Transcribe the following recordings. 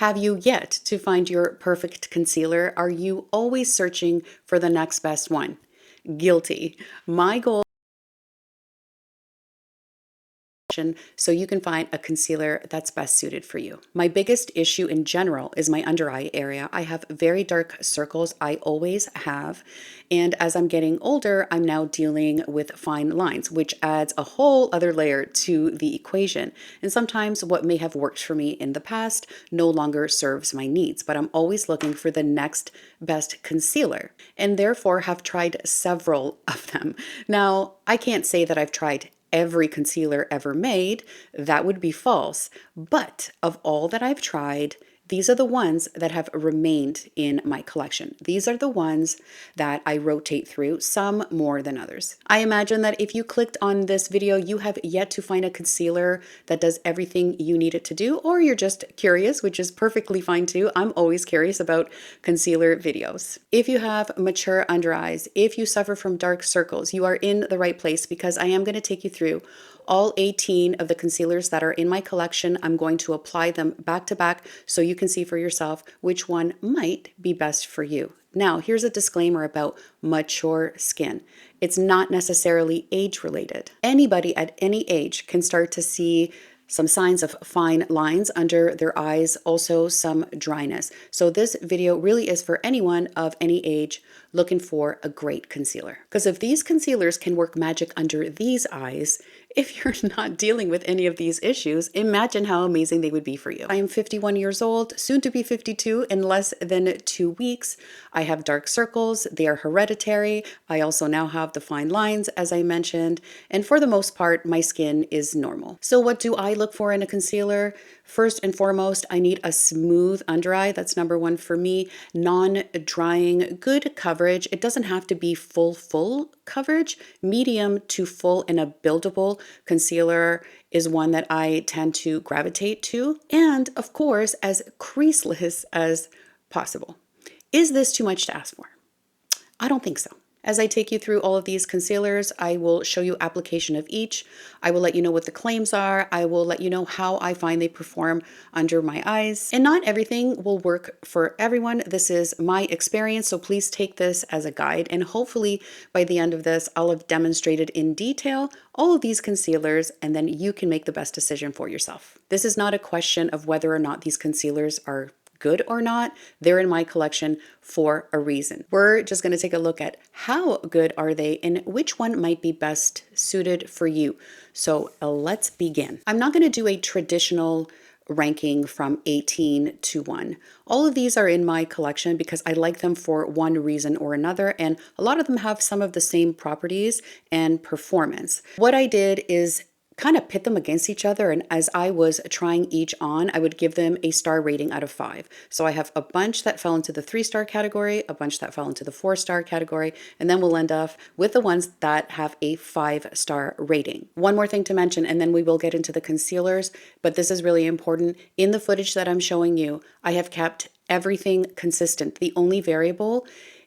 Have you yet to find your perfect concealer? Are you always searching for the next best one? Guilty. My goal so you can find a concealer that's best suited for you. My biggest issue in general is my under eye area. I have very dark circles, I always have, and as I'm getting older, I'm now dealing with fine lines, which adds a whole other layer to the equation. And sometimes what may have worked for me in the past no longer serves my needs, but I'm always looking for the next best concealer, and therefore have tried several of them. Now, I can't say that I've tried every concealer ever made. That would be false. But of all that I've tried, these are the ones that have remained in my collection. These are the ones that I rotate through, some more than others. I imagine that if you clicked on this video, you have yet to find a concealer that does everything you need it to do, or you're just curious, which is perfectly fine too. I'm always curious about concealer videos. If you have mature under eyes, if you suffer from dark circles, you are in the right place, because I am going to take you through all 18 of the concealers that are in my collection. I'm going to apply them back to back so you can see for yourself which one might be best for you. Now, here's a disclaimer about mature skin. It's not necessarily age related. Anybody at any age can start to see some signs of fine lines under their eyes, also some dryness. So this video really is for anyone of any age looking for a great concealer. Because if these concealers can work magic under these eyes, if you're not dealing with any of these issues, imagine how amazing they would be for you. I am 51 years old, soon to be 52 in less than 2 weeks. I have dark circles, they are hereditary. I also now have the fine lines, as I mentioned, and for the most part, my skin is normal. So what do I look for in a concealer? First and foremost, I need a smooth under eye. That's number one for me. Non-drying, good coverage. It doesn't have to be full coverage. Medium to full and a buildable concealer is one that I tend to gravitate to. And of course, as creaseless as possible. Is this too much to ask for? I don't think so. As I take you through all of these concealers, I will show you application of each. I will let you know what the claims are. I will let you know how I find they perform under my eyes. And not everything will work for everyone. This is my experience, so please take this as a guide. And hopefully by the end of this, I'll have demonstrated in detail all of these concealers, and then you can make the best decision for yourself. This is not a question of whether or not these concealers are good or not. They're in my collection for a reason. We're just going to take a look at how good are they and which one might be best suited for you. So let's begin. I'm not going to do a traditional ranking from 18 to 1. All of these are in my collection because I like them for one reason or another, and a lot of them have some of the same properties and performance. What I did is kind of pit them against each other, and as I was trying each on, I would give them a star rating out of 5. So I have a bunch that fell into the 3-star category, a bunch that fell into the 4-star category, and then we'll end up with the ones that have a 5-star rating. One more thing to mention, and then we will get into the concealers, but this is really important. In the footage that I'm showing you, I have kept everything consistent. The only variable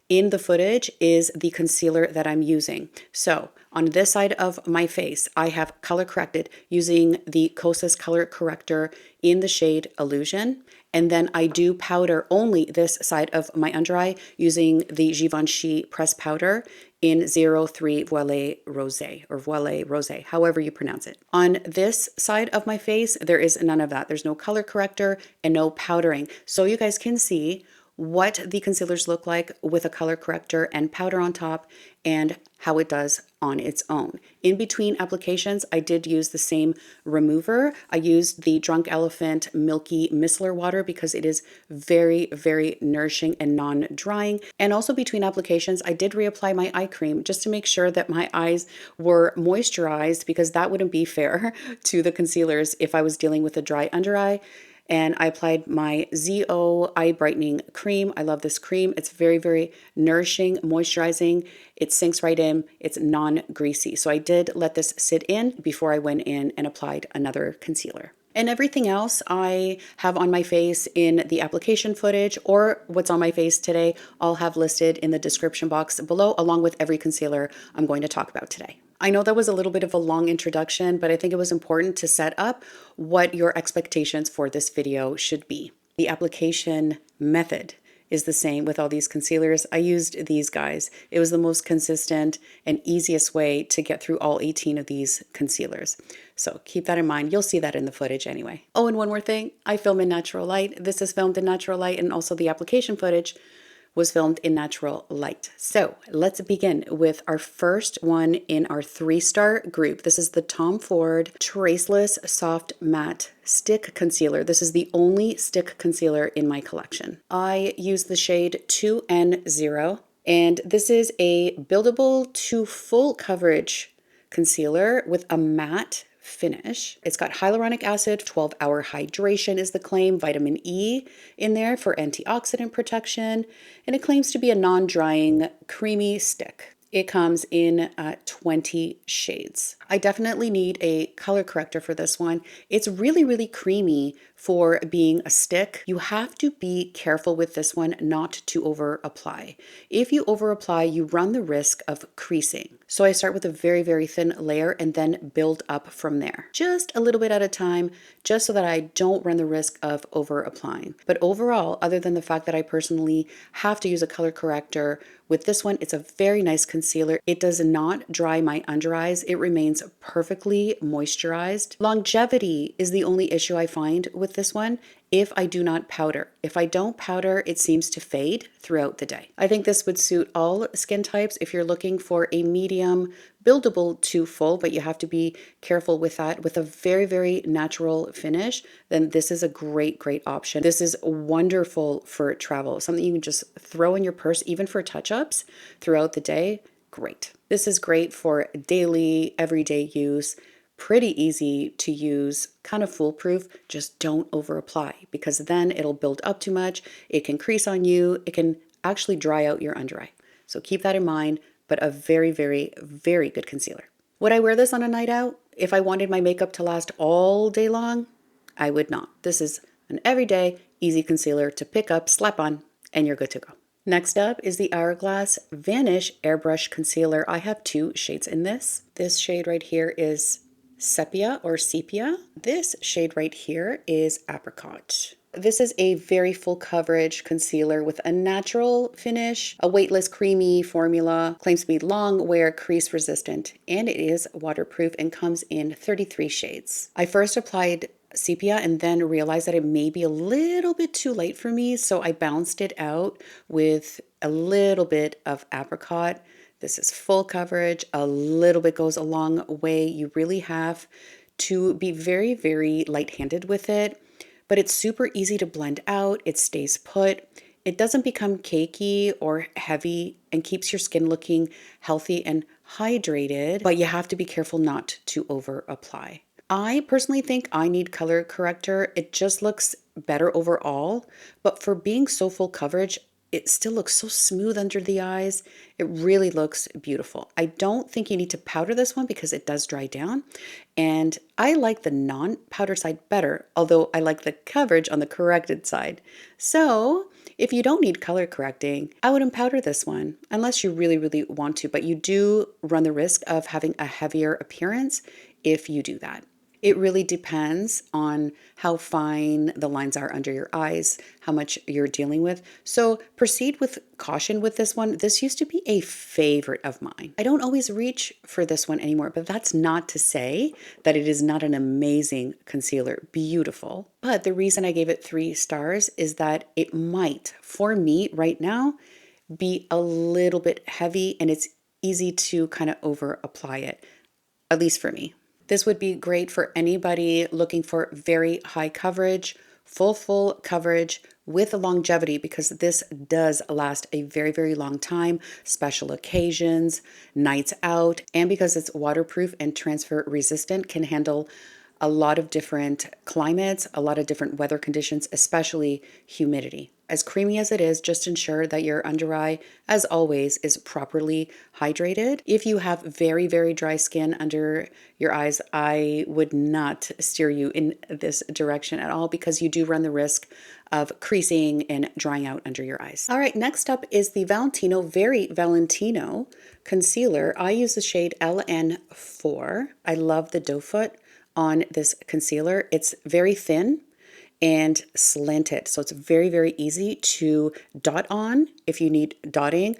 in the footage is the concealer that I'm using. So on this side of my face, I have color corrected using the Kosas color corrector in the shade Illusion. And then I do powder only this side of my under eye using the Givenchy press powder in 03 Voile Rosé, or Voile Rosé, however you pronounce it. On this side of my face, there is none of that. There's no color corrector and no powdering. So you guys can see what the concealers look like with a color corrector and powder on top, and how it does on its own. In between applications, I did use the same remover. I used the Drunk Elephant Milky Micellar Water because it is very, very nourishing and non-drying. And also between applications, I did reapply my eye cream just to make sure that my eyes were moisturized, because that wouldn't be fair to the concealers if I was dealing with a dry under eye. And I applied my XO Eye Brightening Cream. I love this cream. It's very, very nourishing, moisturizing. It sinks right in. It's non-greasy. So I did let this sit in before I went in and applied another concealer. And everything else I have on my face in the application footage, or what's on my face today, I'll have listed in the description box below, along with every concealer I'm going to talk about today. I know that was a little bit of a long introduction, but I think it was important to set up what your expectations for this video should be. The application method is the same with all these concealers. I used these guys. It was the most consistent and easiest way to get through all 18 of these concealers. So keep that in mind. You'll see that in the footage anyway. Oh, and one more thing. I film in natural light. This is filmed in natural light, and also the application footage was filmed in natural light. So let's begin with our first one in our 3-star group. This is the Tom Ford Traceless Soft Matte Stick Concealer. This is the only stick concealer in my collection. I use the shade 2N0, and this is a buildable to full coverage concealer with a matte finish. It's got hyaluronic acid, 12-hour hydration is the claim, vitamin E in there for antioxidant protection, and it claims to be a non-drying, creamy stick. It comes in 20 shades. I definitely need a color corrector for this one. It's really, really creamy for being a stick. You have to be careful with this one not to over apply. If you over apply, you run the risk of creasing. So I start with a very, very thin layer and then build up from there. Just a little bit at a time, just so that I don't run the risk of over applying. But overall, other than the fact that I personally have to use a color corrector, with this one, it's a very nice concealer. It does not dry my under eyes. It remains perfectly moisturized. Longevity is the only issue I find with this one if I do not powder. If I don't powder, it seems to fade throughout the day. I think this would suit all skin types. If you're looking for a medium, buildable to full, but you have to be careful with that, with a very, very natural finish, then this is a great, great option. This is wonderful for travel, something you can just throw in your purse, even for touch-ups throughout the day. Great. This is great for daily, everyday use. Pretty easy to use, kind of foolproof. Just don't over apply, because then it'll build up too much. It can crease on you. It can actually dry out your under eye. So keep that in mind, but a very, very, very good concealer. Would I wear this on a night out? If I wanted my makeup to last all day long, I would not. This is an everyday, easy concealer to pick up, slap on, and you're good to go. Next up is the Hourglass Vanish Airbrush Concealer. I have 2 shades in this. This shade right here is Sepia or Sepia. This shade right here is Apricot. This is a very full coverage concealer with a natural finish, a weightless creamy formula, claims to be long wear, crease resistant, and it is waterproof and comes in 33 shades. I first applied Sepia and then realized that it may be a little bit too light for me, so I balanced it out with a little bit of Apricot. This is full coverage. A little bit goes a long way. You really have to be very, very light-handed with it, but it's super easy to blend out. It stays put. It doesn't become cakey or heavy and keeps your skin looking healthy and hydrated, but you have to be careful not to over apply. I personally think I need color corrector. It just looks better overall, but for being so full coverage, it still looks so smooth under the eyes. It really looks beautiful. I don't think you need to powder this one because it does dry down. And I like the non-powder side better, although I like the coverage on the corrected side. So if you don't need color correcting, I wouldn't powder this one unless you really, really want to. But you do run the risk of having a heavier appearance if you do that. It really depends on how fine the lines are under your eyes, how much you're dealing with. So proceed with caution with this one. This used to be a favorite of mine. I don't always reach for this one anymore, but that's not to say that it is not an amazing concealer. Beautiful. But the reason I gave it 3 stars is that it might, for me right now, be a little bit heavy and it's easy to kind of over apply it, at least for me. This would be great for anybody looking for very high coverage, full coverage with longevity, because this does last a very, very long time, special occasions, nights out, and because it's waterproof and transfer resistant, can handle a lot of different climates, a lot of different weather conditions, especially humidity. As creamy as it is, just ensure that your under eye, as always, is properly hydrated. If you have very, very dry skin under your eyes, I would not steer you in this direction at all, because you do run the risk of creasing and drying out under your eyes. All right, next up is the Valentino, Very Valentino concealer. I use the shade LN4. I love the doe foot on this concealer. It's very thin and slanted. So it's very, very easy to dot on if you need dotting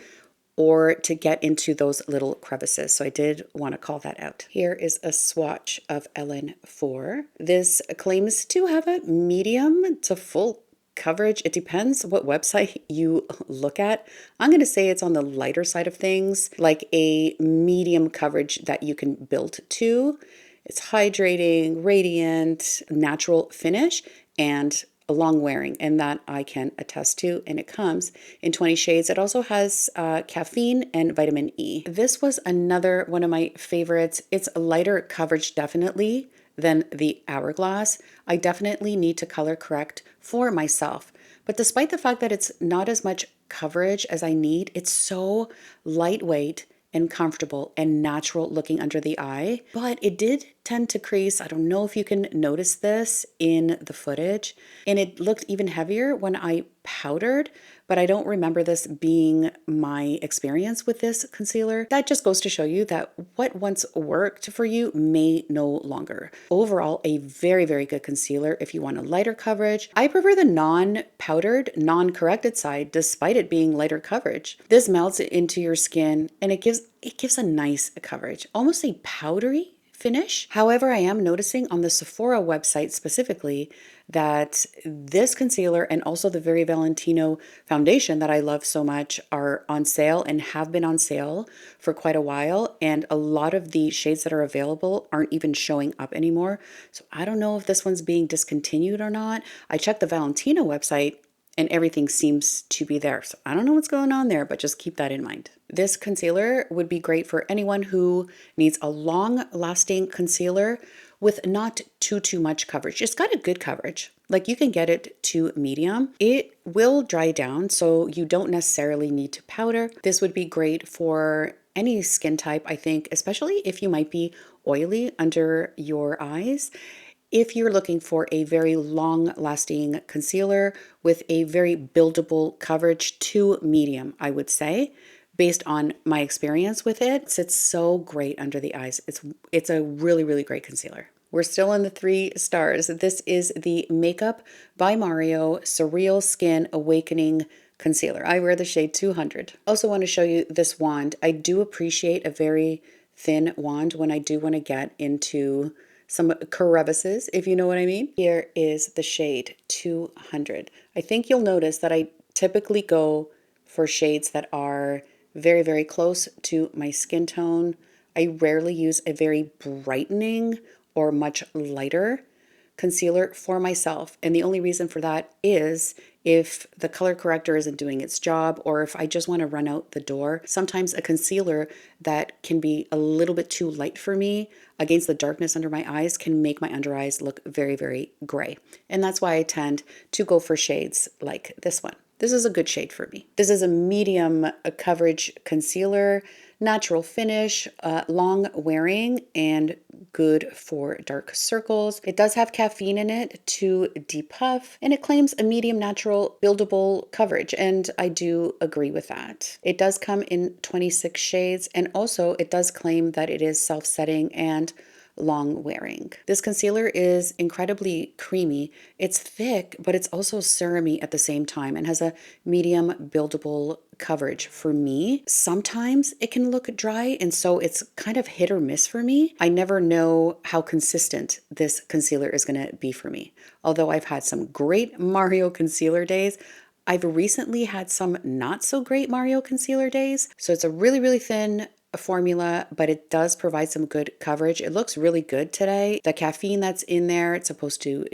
or to get into those little crevices. So I did want to call that out. Here is a swatch of LN4. This claims to have a medium to full coverage. It depends what website you look at. I'm going to say it's on the lighter side of things, like a medium coverage that you can build to. It's hydrating, radiant, natural finish, and long wearing, and that I can attest to, and it comes in 20 shades. It also has caffeine and vitamin E. This was another one of my favorites. It's a lighter coverage definitely than the Hourglass. I definitely need to color correct for myself, but despite the fact that it's not as much coverage as I need, it's so lightweight and comfortable and natural looking under the eye, but it did tend to crease. I don't know if you can notice this in the footage, and it looked even heavier when I powdered, but I don't remember this being my experience with this concealer. That just goes to show you that what once worked for you may no longer. Overall, a very, very good concealer if you want a lighter coverage. I prefer the non-powdered, non-corrected side despite it being lighter coverage. This melts into your skin and it gives a nice coverage, almost a powdery finish. However, I am noticing on the Sephora website specifically that this concealer and also the Very Valentino foundation that I love so much are on sale and have been on sale for quite a while. And a lot of the shades that are available aren't even showing up anymore. So I don't know if this one's being discontinued or not. I checked the Valentino website and everything seems to be there. So I don't know what's going on there, but just keep that in mind. This concealer would be great for anyone who needs a long-lasting concealer with not too much coverage. It's got a good coverage. Like you can get it to medium. It will dry down, so you don't necessarily need to powder. This would be great for any skin type, I think, especially if you might be oily under your eyes. If you're looking for a very long-lasting concealer with a very buildable coverage to medium, I would say, based on my experience with it, it's so great under the eyes. It's a really, really great concealer. We're still in the 3 stars. This is the Makeup by Mario Surreal Skin Awakening Concealer. I wear the shade 200. Also want to show you this wand. I do appreciate a very thin wand when I do want to get into some crevices, if you know what I mean. Here is the shade 200. I think you'll notice that I typically go for shades that are very, very close to my skin tone. I rarely use a very brightening or much lighter concealer for myself. And the only reason for that is if the color corrector isn't doing its job or if I just want to run out the door. Sometimes a concealer that can be a little bit too light for me against the darkness under my eyes can make my under eyes look very, very gray. And that's why I tend to go for shades like this one. This is a good shade for me. This is a medium coverage concealer, natural finish, long wearing, and good for dark circles. It does have caffeine in it to depuff, and it claims a medium natural buildable coverage, and I do agree with that. It does come in 26 shades, and also it does claim that it is self-setting and long wearing. This concealer is incredibly creamy. It's thick, but it's also serum-y at the same time and has a medium buildable coverage for me. Sometimes it can look dry, and so it's kind of hit or miss for me. I never know how consistent this concealer is going to be for me. Although I've had some great Mario concealer days, I've recently had some not so great Mario concealer days. So it's a really, really thin formula, but it does provide some good coverage. It looks really good today. The caffeine that's in there, it's supposed to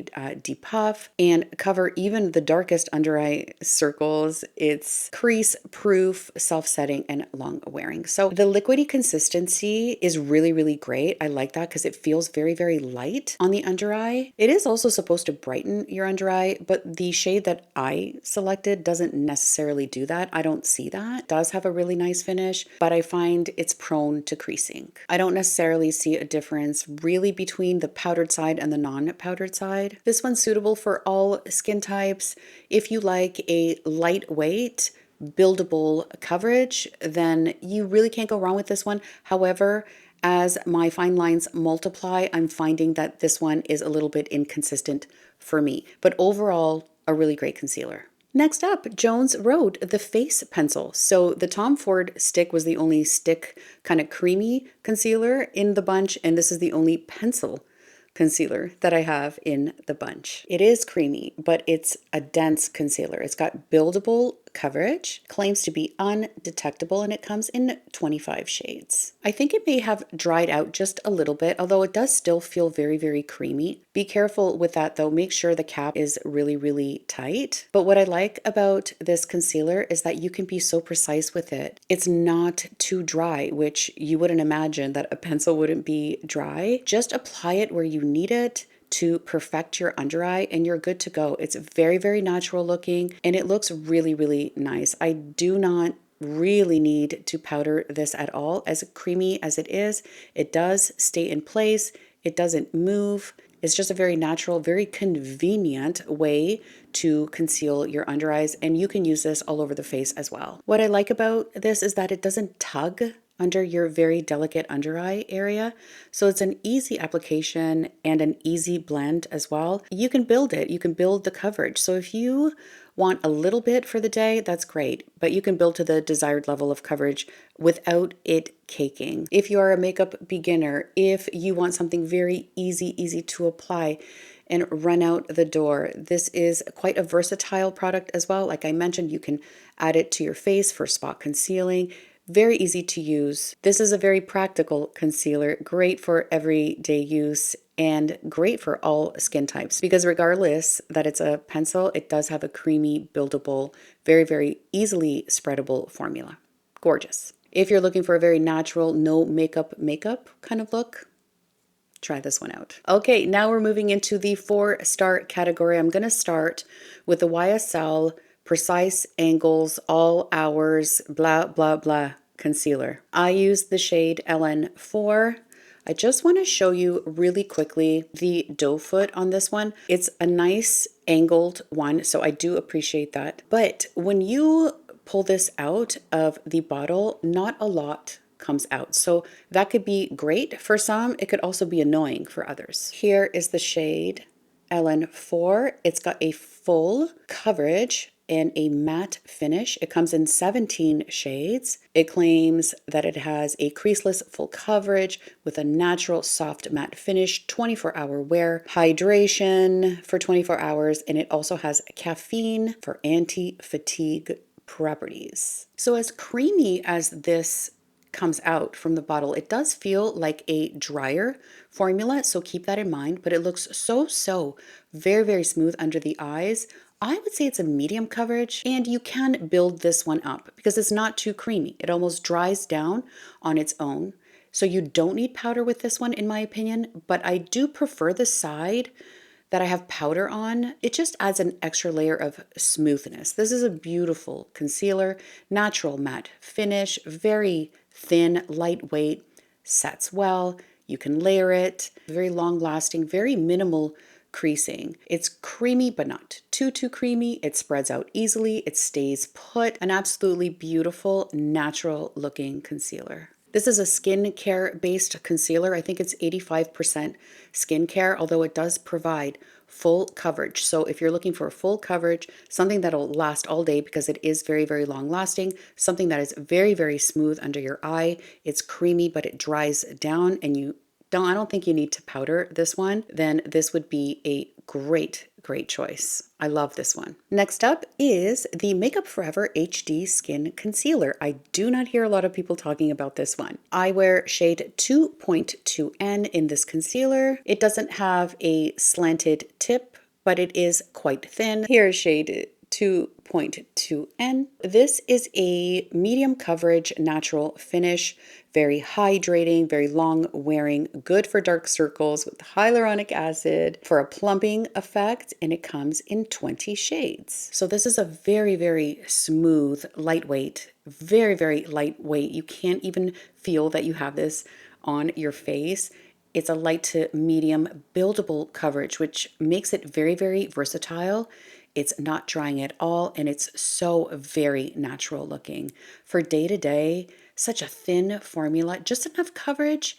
depuff and cover even the darkest under eye circles. It's crease proof, self-setting, and long wearing. So the liquidy consistency is really, really great. I like that because it feels very, very light on the under eye. It is also supposed to brighten your under eye, but the shade that I selected doesn't necessarily do that. I don't see that. It does have a really nice finish, but I find it's prone to creasing. I don't necessarily see a difference really between the powdered side and the non-powdered side. This one's suitable for all skin types. If you like a lightweight, buildable coverage, then you really can't go wrong with this one. However, As my fine lines multiply, I'm finding that this one is a little bit inconsistent for me, but overall, a really great concealer. Next up, Jones Road, the face pencil. So the Tom Ford stick was the only stick kind of creamy concealer in the bunch, and this is the only pencil concealer that I have in the bunch. It is creamy, but it's a dense concealer. It's got buildable coverage, claims to be undetectable, and it comes in 25 shades. I think it may have dried out just a little bit, although it does still feel very, very creamy. Be careful with that though. Make sure the cap is really, really tight. But what I like about this concealer is that you can be so precise with it. It's not too dry, which you wouldn't imagine that a pencil wouldn't be dry. Just apply it where you need it to perfect your under eye and you're good to go. It's very, very natural looking and it looks really, really nice. I do not really need to powder this at all. As creamy as it is, it does stay in place. It doesn't move. It's just a very natural, very convenient way to conceal your under eyes, and you can use this all over the face as well. What I like about this is that it doesn't tug under your very delicate under eye area. So it's an easy application and an easy blend as well. You can build it, you can build the coverage. So if you want a little bit for the day, that's great, but you can build to the desired level of coverage without it caking. If you are a makeup beginner, if you want something very easy to apply and run out the door, this is quite a versatile product as well. Like I mentioned, you can add it to your face for spot concealing. Very easy to use. This is a very practical concealer, great for everyday use and great for all skin types because regardless that it's a pencil, it does have a creamy, buildable, very, very easily spreadable formula. Gorgeous. If you're looking for a very natural, no makeup kind of look, try this one out. Okay, now we're moving into the 4-star category. I'm going to start with the YSL Precise Angles, All Hours, blah, blah, blah concealer. I use the shade LN4. I just want to show you really quickly the doe foot on this one. It's a nice angled one, so I do appreciate that. But when you pull this out of the bottle, not a lot comes out. So that could be great for some. It could also be annoying for others. Here is the shade LN4. It's got a full coverage and a matte finish. It comes in 17 shades. It claims that it has a creaseless full coverage with a natural soft matte finish, 24-hour wear, hydration for 24 hours, and it also has caffeine for anti-fatigue properties. So as creamy as this comes out from the bottle, it does feel like a drier formula, so keep that in mind, but it looks so very, very smooth under the eyes. I would say it's a medium coverage, and you can build this one up because it's not too creamy. It almost dries down on its own. So you don't need powder with this one, in my opinion, but I do prefer the side that I have powder on. It just adds an extra layer of smoothness. This is a beautiful concealer, natural matte finish, very thin, lightweight, sets well. You can layer it, very long lasting, very minimal creasing. It's creamy, but not too creamy. It spreads out easily. It stays put. An absolutely beautiful, natural looking concealer. This is a skincare based concealer. I think it's 85% skincare, although it does provide full coverage. So if you're looking for full coverage, something that'll last all day because it is very, very long lasting, something that is very, very smooth under your eye. It's creamy, but it dries down and I don't think you need to powder this one, then this would be a great choice. I love this one. Next up is the Makeup Forever HD Skin Concealer. I do not hear a lot of people talking about this one. I wear shade 2.2N in this concealer. It doesn't have a slanted tip, but it is quite thin. Here's shade 2.2N. This is a medium coverage natural finish, very hydrating, very long wearing, good for dark circles with hyaluronic acid for a plumping effect, and it comes in 20 shades. So this is a very, very smooth, lightweight, very, very lightweight. You can't even feel that you have this on your face. It's a light to medium buildable coverage, which makes it very, very versatile. It's not drying at all, and it's so very natural looking. For day to day, such a thin formula, just enough coverage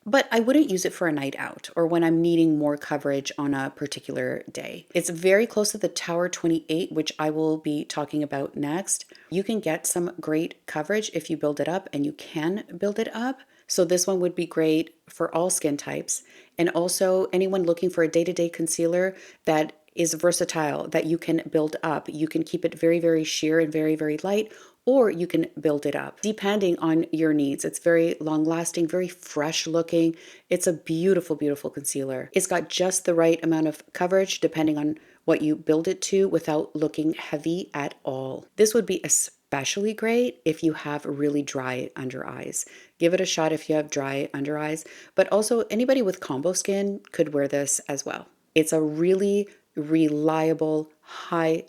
but I wouldn't use it for a night out or when I'm needing more coverage on a particular day. It's very close to the Tower 28, which I will be talking about next. You can get some great coverage if you build it up, and you can build it up. So this one would be great for all skin types. And also anyone looking for a day-to-day concealer that is versatile, that you can build up. You can keep it very, very sheer and very, very light, or you can build it up depending on your needs. It's very long lasting, very fresh looking. It's a beautiful, beautiful concealer. It's got just the right amount of coverage depending on what you build it to without looking heavy at all. This would be especially great if you have really dry under eyes. Give it a shot if you have dry under eyes, but also anybody with combo skin could wear this as well. It's a really reliable, high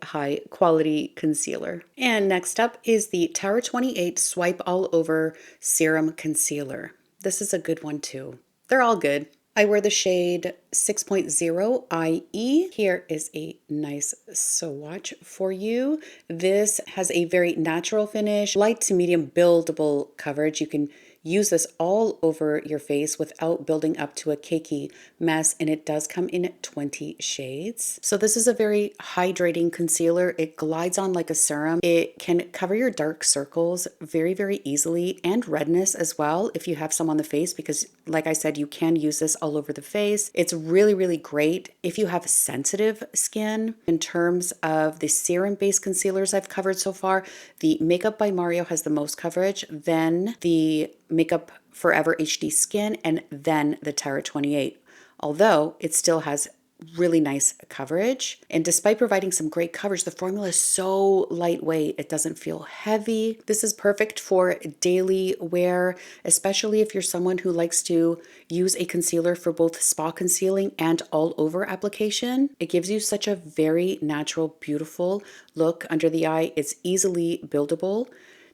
quality concealer. And next up is the Tower 28 Swipe All Over Serum Concealer. This is a good one too. They're all good. I wear the shade 6.0 IE. Here is a nice swatch for you. This has a very natural finish, light to medium buildable coverage. You can use this all over your face without building up to a cakey mess, and it does come in 20 shades. So this is a very hydrating concealer. It glides on like a serum. It can cover your dark circles very, very easily, and redness as well if you have some on the face, because like I said, you can use this all over the face. It's really, really great if you have sensitive skin. In terms of the serum-based concealers I've covered so far, the Makeup by Mario has the most coverage, then the Makeup Forever HD Skin, and then the Tower 28. Although it still has really nice coverage. And despite providing some great coverage, the formula is so lightweight. It doesn't feel heavy. This is perfect for daily wear, especially if you're someone who likes to use a concealer for both spot concealing and all over application. It gives you such a very natural, beautiful look under the eye. It's easily buildable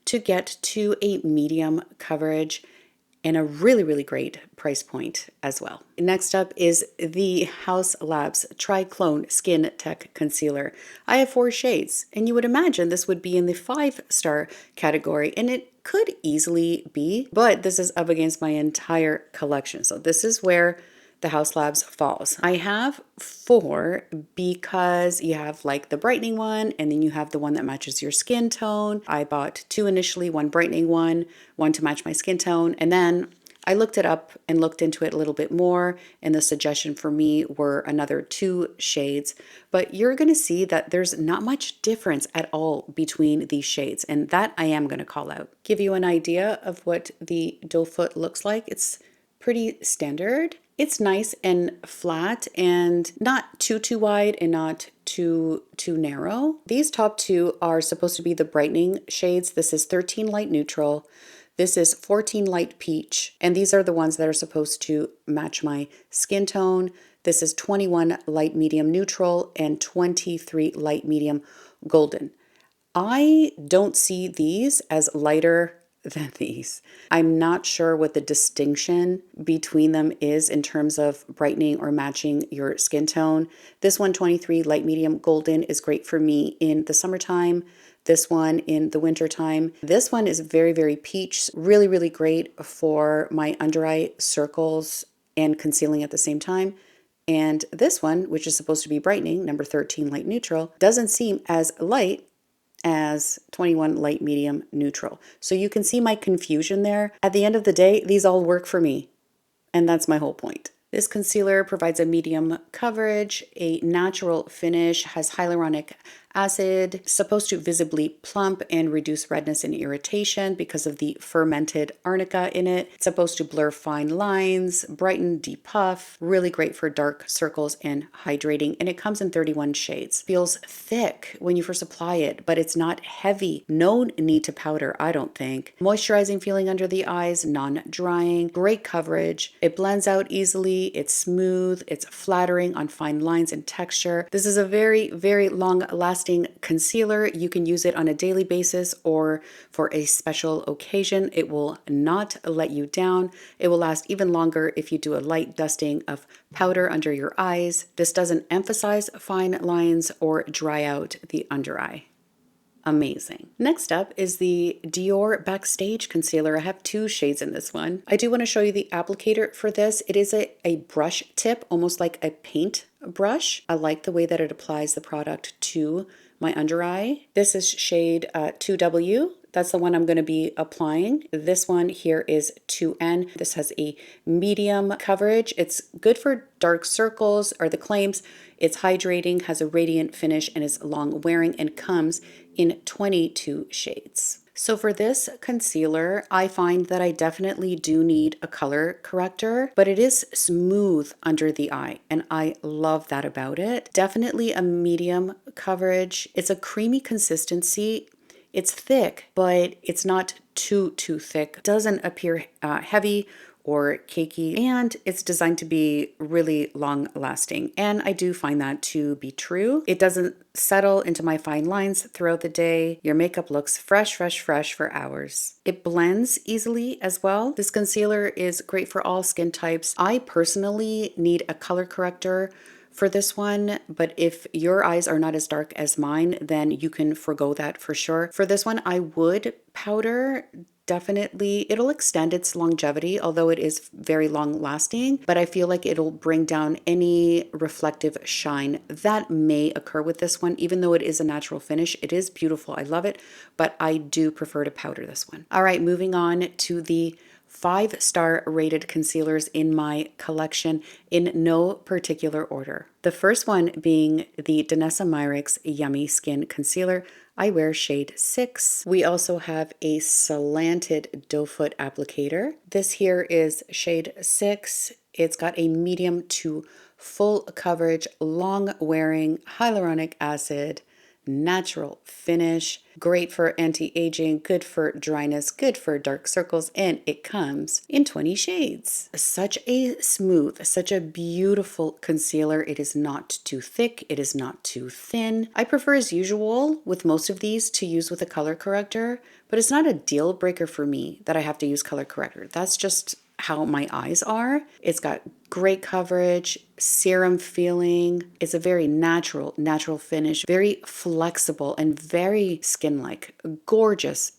to get to a medium coverage and a really, really great price point as well. Next up is the HAUS Labs Tri-Clone Skin Tech Concealer. I have 4 shades, and you would imagine this would be in the 5-star category, and it could easily be, but this is up against my entire collection. So this is where the HAUS Labs falls. I have 4 because you have like the brightening one, and then you have the one that matches your skin tone. I bought 2 initially, one brightening one to match my skin tone, and then I looked it up and looked into it a little bit more, and the suggestion for me were another 2 shades. But you're going to see that there's not much difference at all between these shades, and that I am going to call out. Give you an idea of what the doe foot looks like. It's pretty standard. It's nice and flat and not too wide and not too narrow. These top 2 are supposed to be the brightening shades. This is 13 Light Neutral. This is 14 Light Peach. And these are the ones that are supposed to match my skin tone. This is 21 Light Medium Neutral and 23 Light Medium Golden. I don't see these as lighter than these. I'm not sure what the distinction between them is in terms of brightening or matching your skin tone. This one, 23 Light Medium Golden, is great for me in the summertime. This one in the wintertime. This one is very, very peach. Really, really great for my under eye circles and concealing at the same time. And this one, which is supposed to be brightening, number 13 Light Neutral, doesn't seem as light as 21 Light Medium Neutral. So you can see my confusion there. At the end of the day, these all work for me. And that's my whole point. This concealer provides a medium coverage, a natural finish, has hyaluronic acid, supposed to visibly plump and reduce redness and irritation because of the fermented arnica in it. It's supposed to blur fine lines, brighten, depuff, really great for dark circles and hydrating. And it comes in 31 shades. Feels thick when you first apply it, but it's not heavy. No need to powder, I don't think. Moisturizing feeling under the eyes, non-drying, great coverage. It blends out easily, it's smooth, it's flattering on fine lines and texture. This is a very, very long-lasting concealer. You can use it on a daily basis or for a special occasion. It will not let you down. It will last even longer if you do a light dusting of powder under your eyes. This doesn't emphasize fine lines or dry out the under eye. amazing. Next up is the DIOR Backstage concealer. I have 2 shades in this one. I do want to show you the applicator for this. It is a brush tip, almost like a paint brush. I like the way that it applies the product to my under eye. This is shade 2W. That's the one I'm going to be applying. This one here is 2N. This has a medium coverage. It's good for dark circles or the claims. It's hydrating, has a radiant finish, and is long wearing and comes in 22 shades. So for this concealer, I find that I definitely do need a color corrector, but it is smooth under the eye, and I love that about it. Definitely a medium coverage. It's a creamy consistency. It's thick, but it's not too thick. It doesn't appear heavy or cakey, and it's designed to be really long lasting. And I do find that to be true. It doesn't settle into my fine lines throughout the day. Your makeup looks fresh for hours. It blends easily as well. This concealer is great for all skin types. I personally need a color corrector for this one, but if your eyes are not as dark as mine, then you can forgo that for sure. For this one, I would powder. Definitely, it'll extend its longevity, although it is very long lasting, but I feel like it'll bring down any reflective shine that may occur with this one. Even though it is a natural finish, it is beautiful. I love it, but I do prefer to powder this one. All right, moving on to the 5-star rated concealers in my collection in no particular order. The first one being the Danessa Myricks Yummy Skin Concealer. I wear shade 6. We also have a slanted doe foot applicator. This here is shade 6. It's got a medium to full coverage, long wearing hyaluronic acid, natural finish, great for anti-aging, good for dryness, good for dark circles, and it comes in 20 shades. Such a smooth, such a beautiful concealer. It is not too thick, it is not too thin. I prefer, as usual with most of these, to use with a color corrector, but it's not a deal breaker for me that I have to use color corrector. That's just how my eyes are. It's got great coverage, serum feeling. It's a very natural finish, very flexible and very skin-like. Gorgeous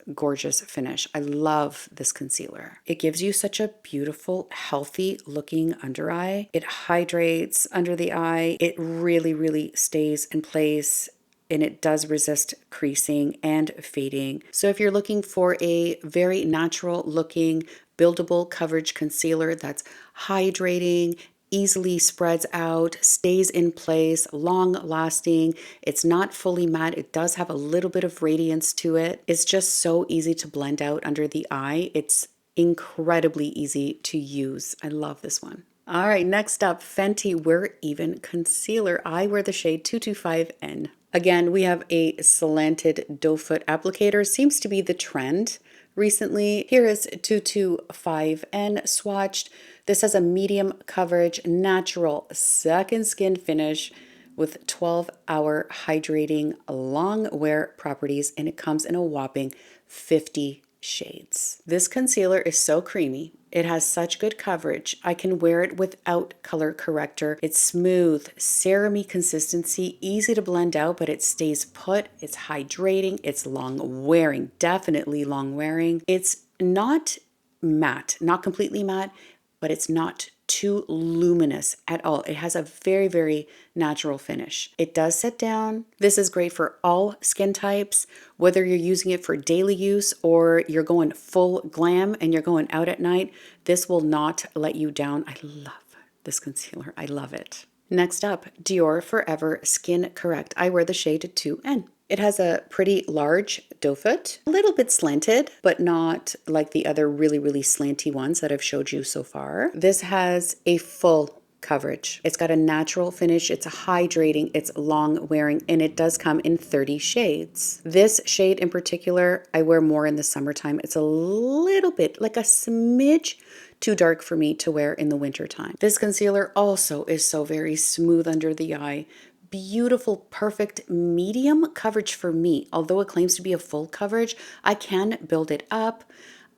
finish. I love this concealer. It gives you such a beautiful, healthy looking under eye. It hydrates under the eye. It really stays in place, and it does resist creasing and fading. So if you're looking for a very natural looking buildable coverage concealer that's hydrating, easily spreads out, stays in place, long lasting, it's not fully matte, it does have a little bit of radiance to it. It's just so easy to blend out under the eye. It's incredibly easy to use. I love this one. All right, next up, Fenty Wear Even Concealer. I wear the shade 225N. Again, we have a slanted doe foot applicator. Seems to be the trend recently. Here is 225N swatched. This has a medium coverage, natural second skin finish with 12-hour hydrating long wear properties, and it comes in a whopping 50 shades. This concealer is so creamy. It has such good coverage. I can wear it without color corrector. It's smooth, serum-y consistency, easy to blend out, but it stays put. It's hydrating. It's long wearing, definitely long wearing. It's not matte, not completely matte, but it's not too luminous at all. It has a very natural finish. It does sit down. This is great for all skin types, whether you're using it for daily use or you're going full glam and you're going out at night. This will not let you down. I love this concealer. I love it. Next up, DIOR Forever Skin Correct. I wear the shade 2N. It has a pretty large doe foot, a little bit slanted, but not like the other really slanty ones that I've showed you so far. This has a full coverage. It's got a natural finish, it's hydrating, it's long wearing, and it does come in 30 shades. This shade in particular, I wear more in the summertime. It's a little bit, like a smidge too dark for me to wear in the wintertime. This concealer also is so very smooth under the eye. Beautiful, perfect medium coverage for me. Although it claims to be a full coverage, I can build it up.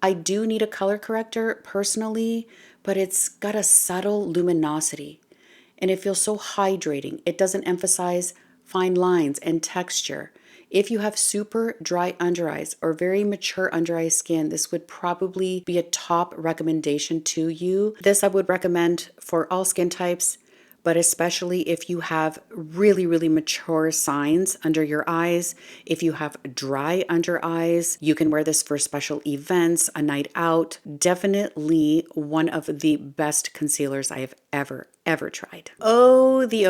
I do need a color corrector personally, but it's got a subtle luminosity and it feels so hydrating. It doesn't emphasize fine lines and texture. If you have super dry under eyes or very mature under eye skin, this would probably be a top recommendation to you. This I would recommend for all skin types, but especially if you have really, really mature signs under your eyes. If you have dry under eyes, you can wear this for special events, a night out. Definitely one of the best concealers I have ever tried. Oh, the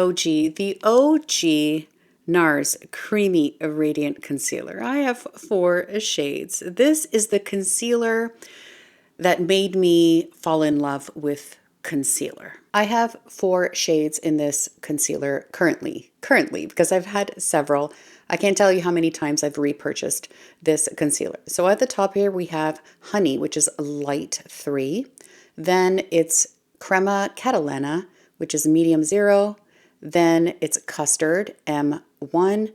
OG NARS Creamy Radiant Concealer. I have 4 shades. This is the concealer that made me fall in love with concealer. I have 4 shades in this concealer currently, because I've had several. I can't tell you how many times I've repurchased this concealer. So at the top here we have Honey, which is light 3. Then it's Crema Catalana, which is medium 0. Then it's Custard, M1.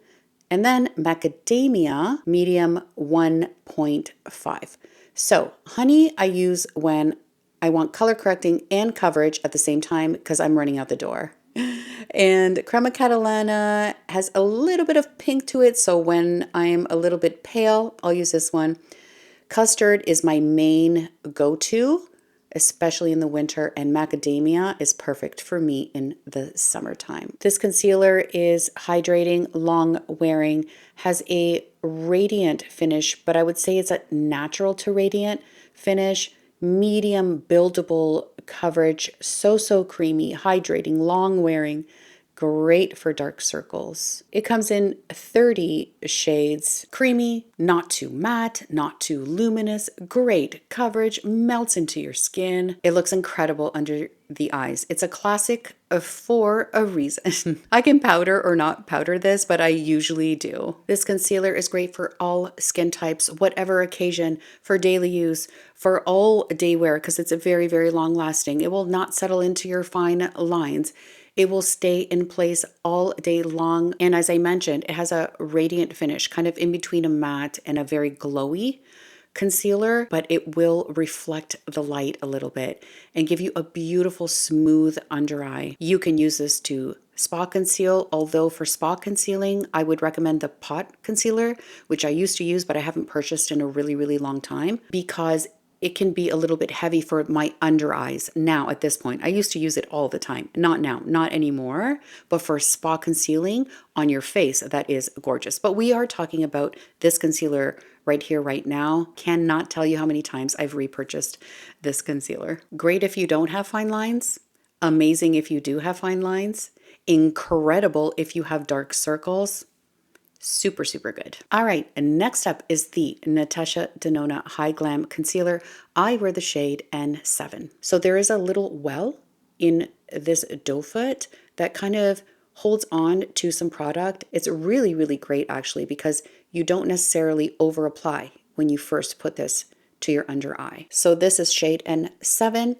And then Macadamia, medium 1.5. So Honey I use when I want color correcting and coverage at the same time because I'm running out the door. And Crema Catalana has a little bit of pink to it, so when I'm a little bit pale, I'll use this one. Custard is my main go-to, especially in the winter, and Macadamia is perfect for me in the summertime. This concealer is hydrating, long wearing, has a radiant finish, but I would say it's a natural to radiant finish. Medium buildable coverage, so creamy, hydrating, long wearing, great for dark circles. It comes in 30 shades. Creamy, not too matte, not too luminous, great coverage, melts into your skin. It looks incredible under the eyes. It's a classic for a reason. I can powder or not powder this, but I usually do. This concealer is great for all skin types, whatever occasion, for daily use, for all day wear, because it's a very long lasting. It will not settle into your fine lines. It will stay in place all day long. And as I mentioned, it has a radiant finish, kind of in between a matte and a very glowy concealer, but it will reflect the light a little bit and give you a beautiful smooth under eye. You can use this to spot conceal, although for spot concealing, I would recommend the pot concealer, which I used to use, but I haven't purchased in a really long time because it can be a little bit heavy for my under eyes now at this point. I used to use it all the time. Not now, not anymore, but for spot concealing on your face, that is gorgeous. But we are talking about this concealer right here, right now. Cannot tell you how many times I've repurchased this concealer. Great if you don't have fine lines. Amazing if you do have fine lines. Incredible if you have dark circles. Super good. All right, and next up is the Natasha Denona High Glam Concealer. I wear the shade N7. So there is a little well in this doe foot that kind of holds on to some product. It's really great actually because you don't necessarily over apply when you first put this to your under eye. So this is shade N7.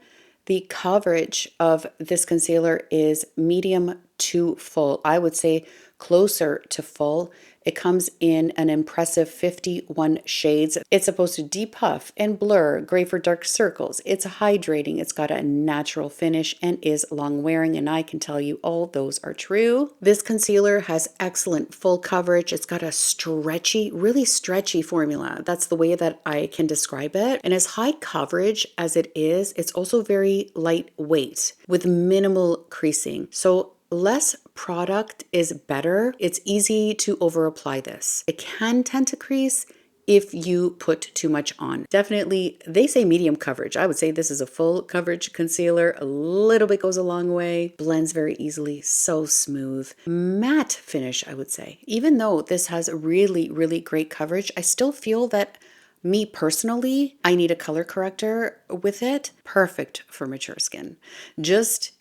The coverage of this concealer is medium to full. I would say closer to full. It comes in an impressive 51 shades. It's supposed to depuff and blur, great for dark circles. It's hydrating, it's got a natural finish, and is long wearing, and I can tell you all those are true. This concealer has excellent full coverage. It's got a stretchy, really stretchy formula. That's the way that I can describe it. And as high coverage as it is, it's also very lightweight with minimal creasing. So less product is better. It's easy to over apply this. It can tend to crease if you put too much on. Definitely, they say medium coverage. I would say this is a full coverage concealer. A little bit goes a long way. Blends very easily. So smooth. Matte finish, I would say. Even though this has really great coverage, I still feel that me personally, I need a color corrector with it. Perfect for mature skin. Just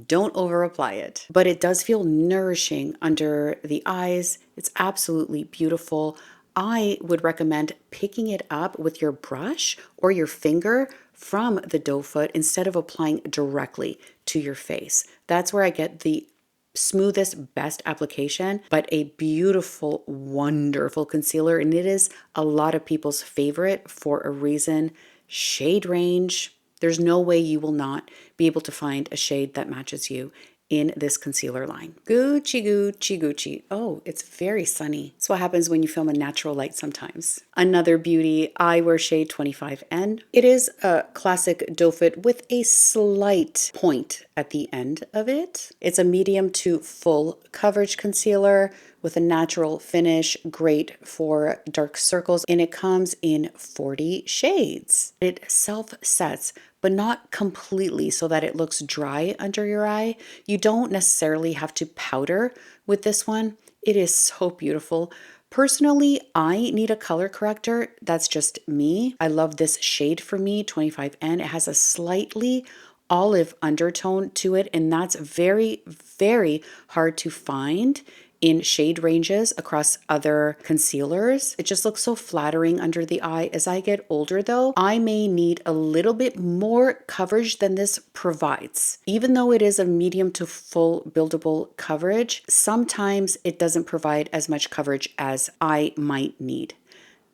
don't over apply it, but it does feel nourishing under the eyes. It's absolutely beautiful. I would recommend picking it up with your brush or your finger from the doe foot instead of applying directly to your face. That's where I get the smoothest, best application, but a beautiful, wonderful concealer. And it is a lot of people's favorite for a reason. Shade range. There's no way you will not be able to find a shade that matches you in this concealer line. Gucci, Gucci, Gucci. Oh, it's very sunny. That's what happens when you film in natural light sometimes. Another beauty, I wear shade 25N. It is a classic doe foot with a slight point at the end of it. It's a medium to full coverage concealer with a natural finish, great for dark circles, and it comes in 40 shades. It self-sets, but not completely so that it looks dry under your eye. You don't necessarily have to powder with this one. It is so beautiful. Personally, I need a color corrector. That's just me. I love this shade for me, 25N. It has a slightly olive undertone to it, and that's very, very hard to find in shade ranges across other concealers. It just looks so flattering under the eye. As I get older though, I may need a little bit more coverage than this provides. Even though it is a medium to full buildable coverage, sometimes it doesn't provide as much coverage as I might need.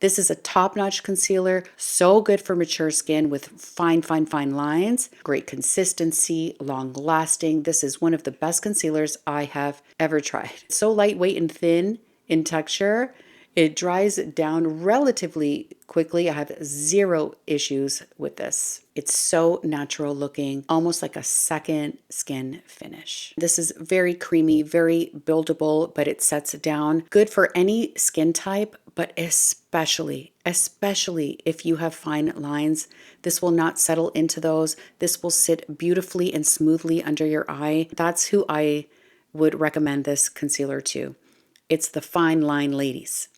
This is a top-notch concealer, so good for mature skin with fine, fine, fine lines, great consistency, long-lasting. This is one of the best concealers I have ever tried. It's so lightweight and thin in texture. It dries down relatively quickly. I have zero issues with this. It's so natural looking, almost like a second skin finish. This is very creamy, very buildable, but it sets down. Good for any skin type, but especially if you have fine lines. This will not settle into those. This will sit beautifully and smoothly under your eye. That's who I would recommend this concealer to. It's the fine line ladies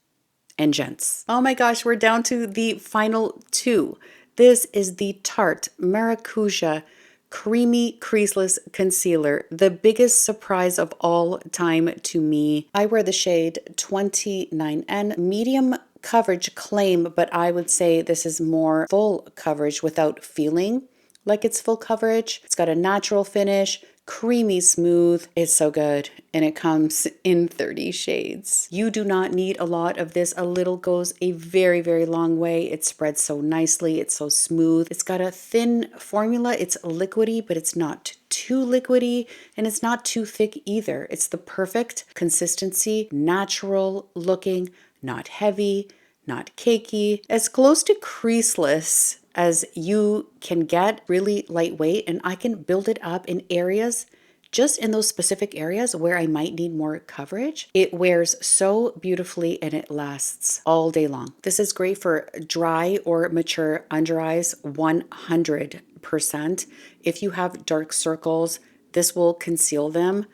and gents. Oh my gosh, we're down to the final two. This is the Tarte Maracuja Creamy Creaseless Concealer, the biggest surprise of all time to me. I wear the shade 29N, medium coverage claim, but I would say this is more full coverage without feeling like it's full coverage. It's got a natural finish, creamy smooth. It's so good, and it comes in 30 shades. You do not need a lot of this. A little goes a very, very long way. It spreads so nicely. It's so smooth. It's got a thin formula. It's liquidy, but it's not too liquidy, and it's not too thick either. It's the perfect consistency, natural looking, not heavy, not cakey, as close to creaseless as you can get, really lightweight, and I can build it up in areas, just in those specific areas where I might need more coverage. It wears so beautifully and it lasts all day long. This is great for dry or mature under eyes, 100%. If you have dark circles, this will conceal them.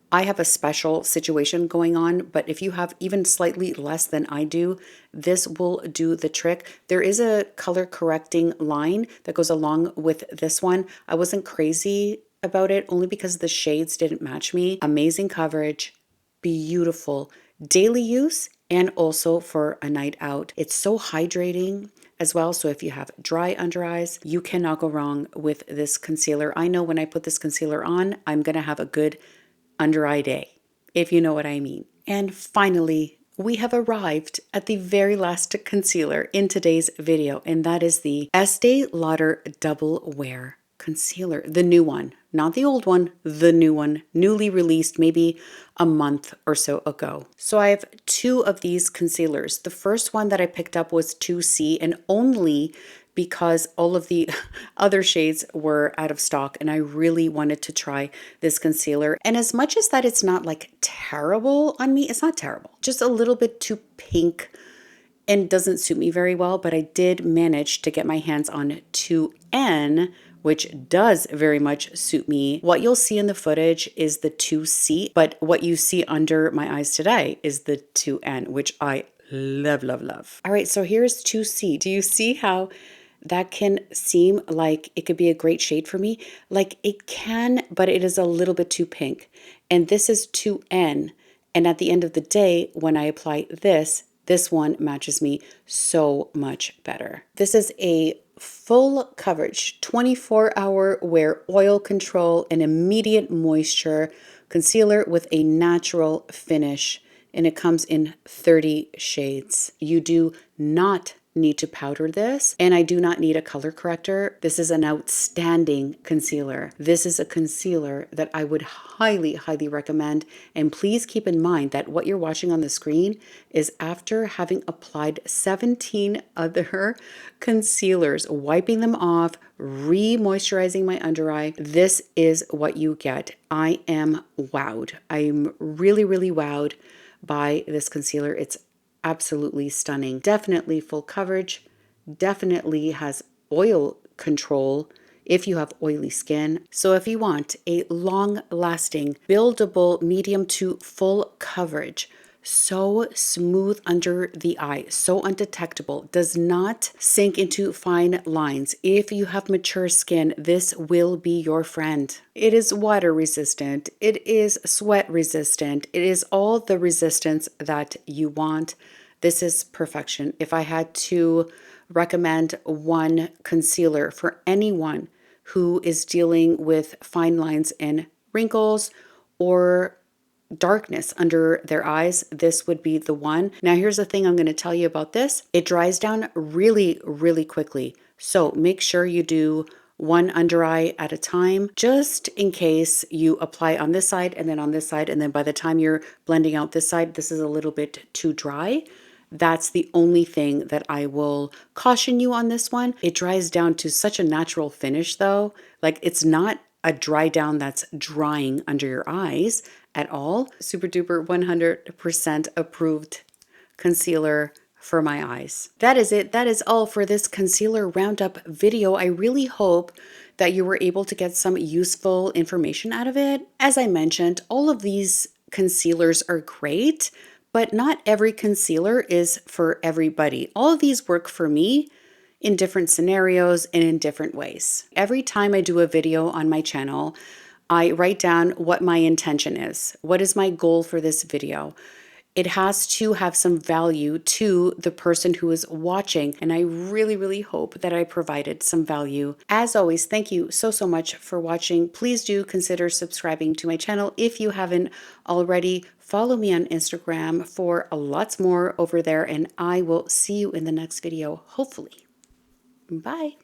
I have a special situation going on, but if you have even slightly less than I do, this will do the trick. There is a color correcting line that goes along with this one. I wasn't crazy about it only because the shades didn't match me. Amazing coverage, beautiful daily use, and also for a night out. It's so hydrating as well. So if you have dry under eyes, you cannot go wrong with this concealer. I know when I put this concealer on, I'm going to have a good under eye day, if you know what I mean. And finally, we have arrived at the very last concealer in today's video, and that is the Estee Lauder Double Wear Concealer, the new one, not the old one, the new one, newly released maybe a month or so ago. So I have two of these concealers. The first one that I picked up was 2C, and only because all of the other shades were out of stock, and I really wanted to try this concealer. And as much as that it's not like terrible on me, it's not terrible, just a little bit too pink and doesn't suit me very well, but I did manage to get my hands on 2N, which does very much suit me. What you'll see in the footage is the 2C, but what you see under my eyes today is the 2N, which I love, love, love. All right, so here's 2C. Do you see how that can seem like it could be a great shade for me? Like it can, but it is a little bit too pink. And this is 2N. And at the end of the day, when I apply this one matches me so much better. This is a full coverage, 24-hour wear, oil control, and immediate moisture concealer with a natural finish. And it comes in 30 shades. You do not need to powder this, and I do not need a color corrector. This is an outstanding concealer. This is a concealer that I would highly, highly recommend. And please keep in mind that what you're watching on the screen is after having applied 17 other concealers, wiping them off, re-moisturizing my under eye. This is what you get. I am wowed. I'm really, really wowed by this concealer. It's absolutely stunning. Definitely full coverage. Definitely has oil control if you have oily skin. So if you want a long-lasting, buildable medium to full coverage, so smooth under the eye, so undetectable, does not sink into fine lines. If you have mature skin, this will be your friend. It is water resistant, it is sweat resistant, it is all the resistance that you want. This is perfection. If I had to recommend one concealer for anyone who is dealing with fine lines and wrinkles or darkness under their eyes, this would be the one. Now, here's the thing I'm going to tell you about this. It dries down really, really quickly. So make sure you do one under eye at a time, just in case you apply on this side and then on this side. And then by the time you're blending out this side, this is a little bit too dry. That's the only thing that I will caution you on this one. It dries down to such a natural finish though. Like it's not a dry down that's drying under your eyes at all. Super duper 100% approved concealer for my eyes. That is it. That is all for this concealer roundup video. I really hope that you were able to get some useful information out of it. As I mentioned, all of these concealers are great, but not every concealer is for everybody. All of these work for me in different scenarios and in different ways. Every time I do a video on my channel, I write down what my intention is. What is my goal for this video? It has to have some value to the person who is watching, and I really, really hope that I provided some value. As always, thank you so, so much for watching. Please do consider subscribing to my channel if you haven't already. Follow me on Instagram for lots more over there, and I will see you in the next video, hopefully. Bye.